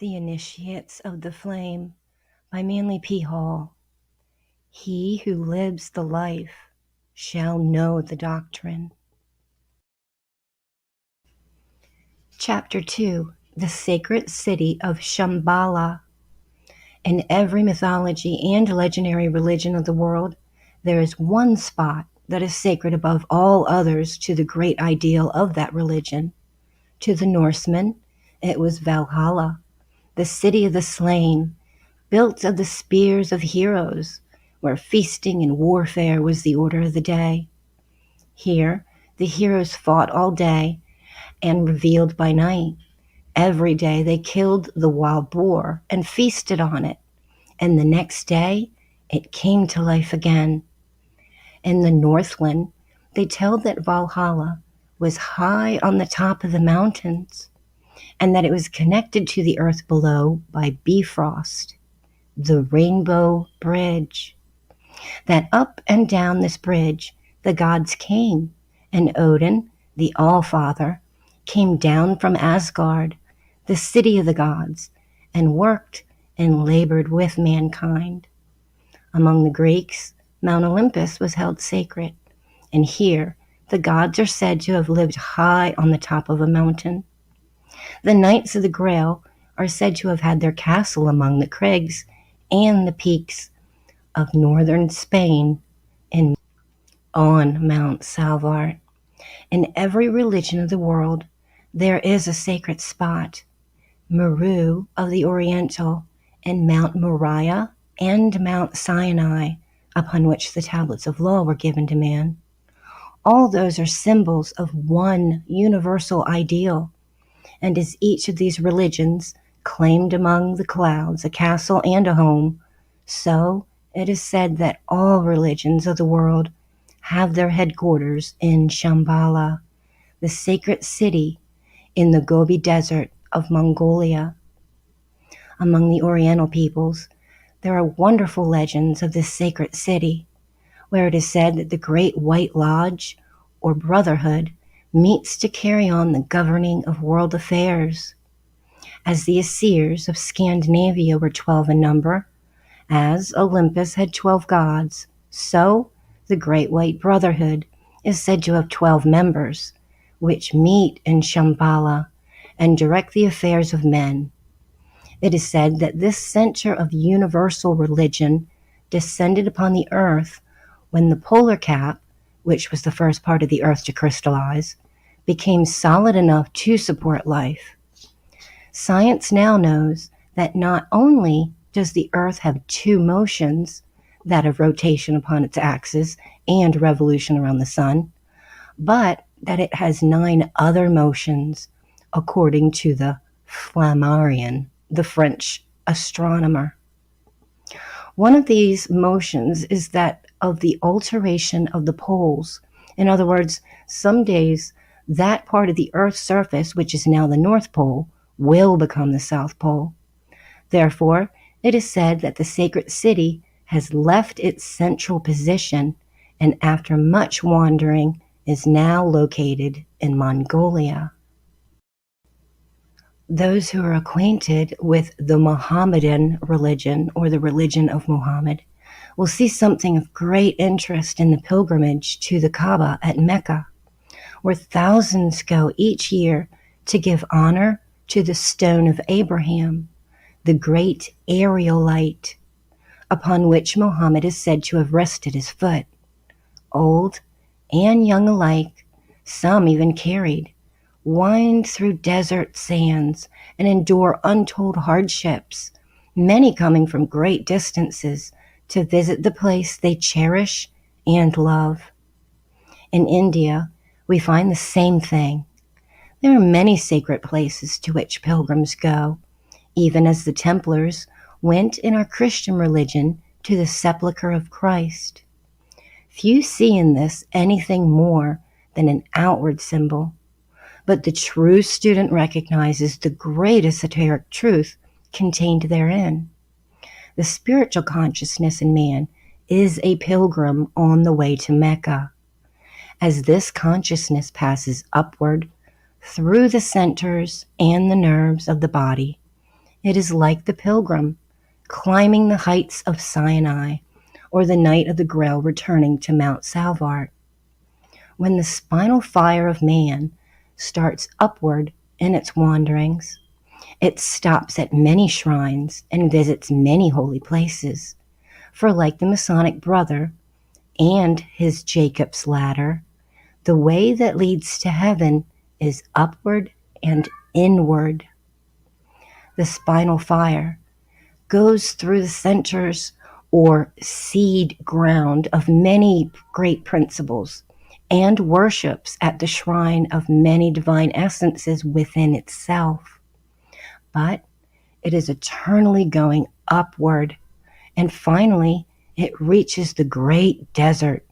The Initiates of the Flame by Manly P. Hall. He who lives the life shall know the doctrine. Chapter 2. The Sacred City of Shamballa. In every mythology and legendary religion of the world, there is one spot that is sacred above all others to the great ideal of that religion. To the Norsemen, it was Valhalla, the city of the slain, built of the spears of heroes, where feasting and warfare was the order of the day. Here, the heroes fought all day and revealed by night. Every day they killed the wild boar and feasted on it, and the next day it came to life again. In the Northland, they tell that Valhalla was high on the top of the mountains, and that it was connected to the earth below by Bifrost, the Rainbow Bridge. That up and down this bridge the gods came, and Odin, the All-Father, came down from Asgard, the city of the gods, and worked and labored with mankind. Among the Greeks, Mount Olympus was held sacred, and here the gods are said to have lived high on the top of a mountain. The Knights of the Grail are said to have had their castle among the crags and the peaks of northern Spain and on Mount Salvart. In every religion of the world, there is a sacred spot, Meru of the Oriental, and Mount Moriah and Mount Sinai, upon which the tablets of law were given to man. All those are symbols of one universal ideal, and as each of these religions claimed among the clouds a castle and a home, so it is said that all religions of the world have their headquarters in Shambhala, the sacred city in the Gobi Desert of Mongolia. Among the Oriental peoples, there are wonderful legends of this sacred city, where it is said that the Great White Lodge, or Brotherhood, meets to carry on the governing of world affairs. As the Essenes of Scandinavia were 12 in number, as Olympus had 12 gods, so the Great White Brotherhood is said to have 12 members, which meet in Shambhala and direct the affairs of men. It is said that this center of universal religion descended upon the earth when the polar cap, which was the first part of the earth to crystallize, became solid enough to support life. Science now knows that not only does the earth have two motions, that of rotation upon its axis and revolution around the sun, but that it has 9 other motions, according to the Flammarion, the French astronomer. One of these motions is that of the alteration of the poles. In other words, some days that part of the Earth's surface, which is now the North Pole, will become the South Pole. Therefore, it is said that the sacred city has left its central position and after much wandering is now located in Mongolia. Those who are acquainted with the Mohammedan religion, or the religion of Muhammad, will see something of great interest in the pilgrimage to the Kaaba at Mecca, where thousands go each year to give honor to the stone of Abraham, the great aerial light, upon which Muhammad is said to have rested his foot. Old and young alike, some even carried, wind through desert sands and endure untold hardships, many coming from great distances to visit the place they cherish and love. In India, we find the same thing. There are many sacred places to which pilgrims go, even as the Templars went in our Christian religion to the sepulchre of Christ. Few see in this anything more than an outward symbol, but the true student recognizes the great esoteric truth contained therein. The spiritual consciousness in man is a pilgrim on the way to Mecca. As this consciousness passes upward through the centers and the nerves of the body, It is like the pilgrim climbing the heights of Sinai, or the Knight of the Grail returning to Mount Salvart. When the spinal fire of man starts upward in its wanderings, it stops at many shrines and visits many holy places. For like the Masonic brother and his Jacob's ladder, the way that leads to heaven is upward and inward. The spinal fire goes through the centers or seed ground of many great principles and worships at the shrine of many divine essences within itself. But it is eternally going upward, and finally it reaches the great desert.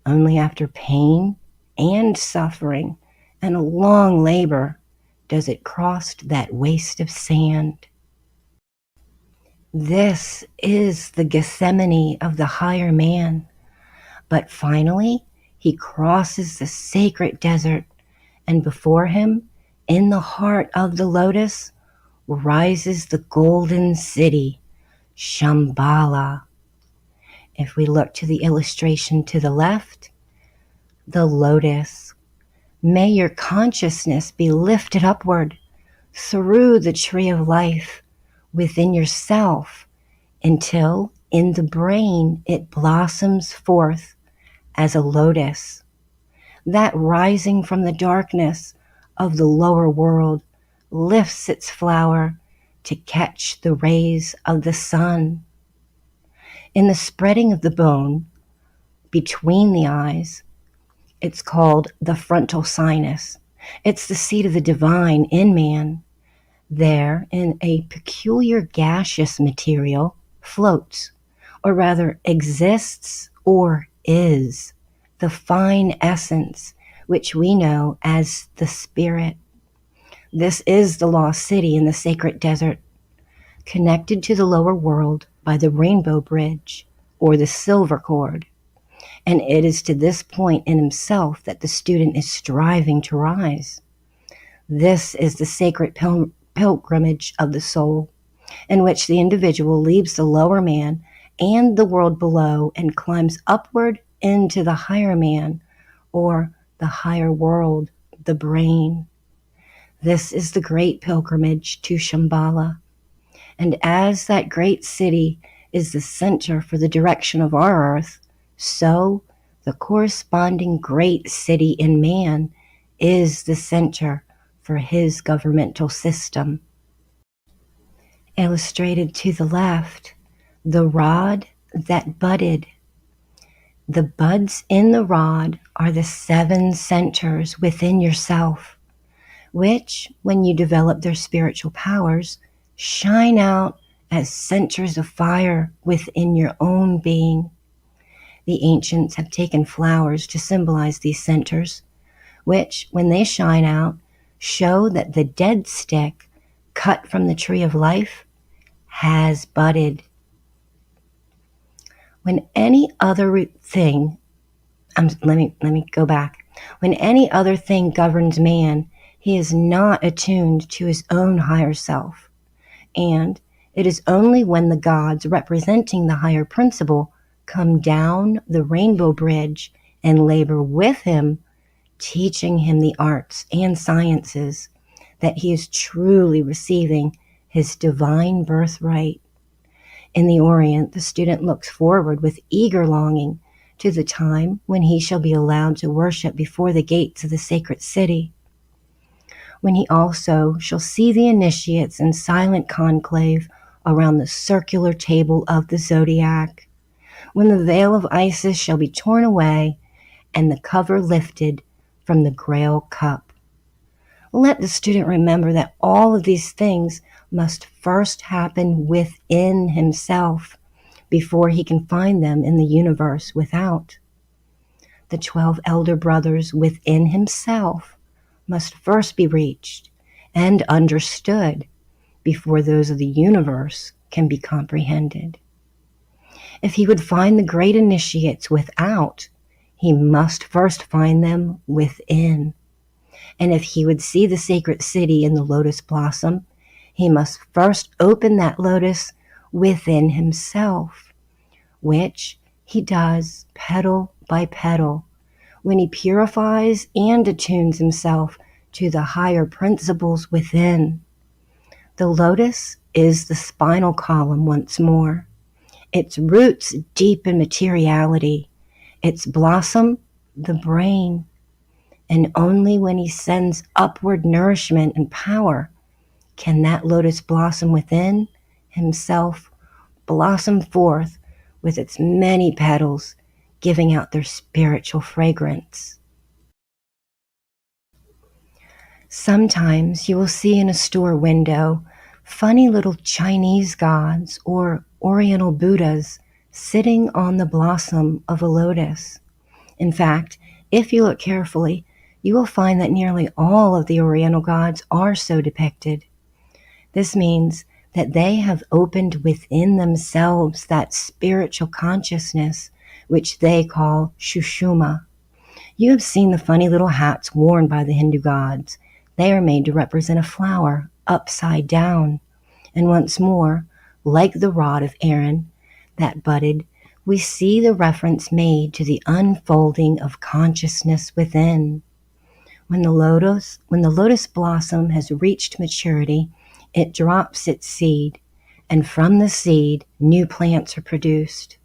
Only after pain and suffering and a long labor does it cross that waste of sand. This is the Gethsemane of the higher man. But finally, he crosses the sacred desert, and before him, in the heart of the lotus, rises the golden city, Shambhala. If we look to the illustration to the left, the lotus. May your consciousness be lifted upward through the tree of life within yourself until in the brain it blossoms forth as a lotus. That rising from the darkness of the lower world lifts its flower to catch the rays of the sun. In the spreading of the bone between the eyes, it's called the frontal sinus. It's the seat of the divine in man. There, in a peculiar gaseous material, floats, or rather exists or is, the fine essence which we know as the spirit. This is the lost city in the sacred desert, connected to the lower world by the rainbow bridge or the silver cord. And it is to this point in himself that the student is striving to rise. This is the sacred pilgrimage of the soul, in which the individual leaves the lower man and the world below and climbs upward into the higher man, or the higher world, the brain. This is the great pilgrimage to Shambhala. And as that great city is the center for the direction of our earth, so the corresponding great city in man is the center for his governmental system. Illustrated to the left, the rod that budded. The buds in the rod are the 7 centers within yourself, which, when you develop their spiritual powers, shine out as centers of fire within your own being. The ancients have taken flowers to symbolize these centers, which, when they shine out, show that the dead stick cut from the tree of life has budded. When any other thing, let me go back. When any other thing governs man, he is not attuned to his own higher self. And it is only when the gods representing the higher principle come down the rainbow bridge and labor with him, teaching him the arts and sciences, that he is truly receiving his divine birthright. In the Orient, the student looks forward with eager longing to the time when he shall be allowed to worship before the gates of the sacred city, when he also shall see the initiates in silent conclave around the circular table of the zodiac, when the veil of Isis shall be torn away and the cover lifted from the Grail cup. Let the student remember that all of these things must first happen within himself before he can find them in the universe without. The 12 elder brothers within himself must first be reached and understood before those of the universe can be comprehended. If he would find the great initiates without, he must first find them within. And if he would see the sacred city in the lotus blossom, he must first open that lotus within himself, which he does petal by petal when he purifies and attunes himself to the higher principles within. The lotus is the spinal column once more, its roots deep in materiality, its blossom the brain, and only when he sends upward nourishment and power can that lotus blossom within himself blossom forth with its many petals, giving out their spiritual fragrance. Sometimes you will see in a store window funny little Chinese gods or Oriental Buddhas sitting on the blossom of a lotus. In fact, if you look carefully, you will find that nearly all of the Oriental gods are so depicted. This means that they have opened within themselves that spiritual consciousness, which they call Shushuma. You have seen the funny little hats worn by the Hindu gods. They are made to represent a flower upside down. And once more, like the rod of Aaron that budded, we see the reference made to the unfolding of consciousness within. When the lotus blossom has reached maturity, it drops its seed, and from the seed, new plants are produced.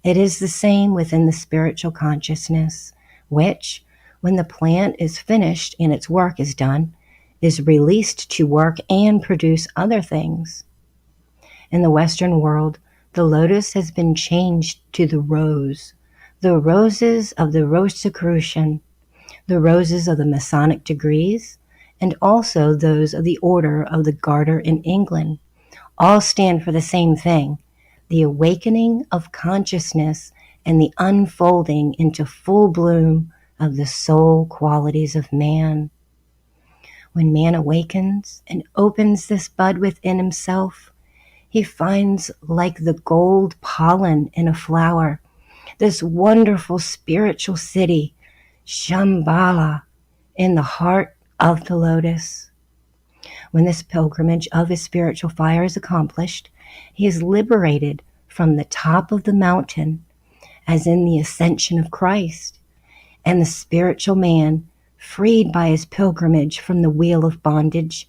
It is the same within the spiritual consciousness, which, when the plant is finished and its work is done, is released to work and produce other things. In the Western world, the lotus has been changed to the rose, the roses of the Rosicrucian, the roses of the Masonic degrees, and also those of the Order of the Garter in England. All stand for the same thing, the awakening of consciousness and the unfolding into full bloom of the soul qualities of man. When man awakens and opens this bud within himself, he finds, like the gold pollen in a flower, this wonderful spiritual city, Shambhala, in the heart of the lotus. When this pilgrimage of his spiritual fire is accomplished, he is liberated from the top of the mountain, as in the ascension of Christ, and the spiritual man, freed by his pilgrimage from the wheel of bondage,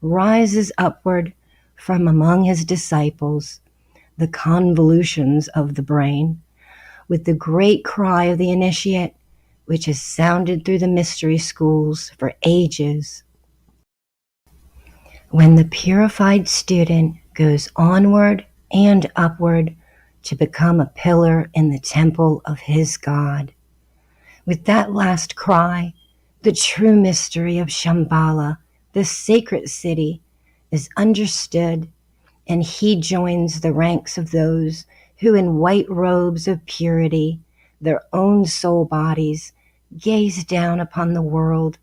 rises upward from among his disciples, the convolutions of the brain, with the great cry of the initiate, which has sounded through the mystery schools for ages. When the purified student goes onward and upward to become a pillar in the temple of his God. With that last cry, the true mystery of Shambhala, the sacred city, is understood, and he joins the ranks of those who in white robes of purity, their own soul bodies, gaze down upon the world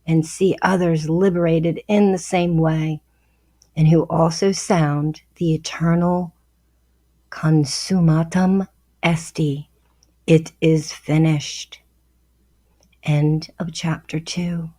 and see others liberated in the same way, and who also sound the eternal consummatum est. It is finished. End of chapter 2.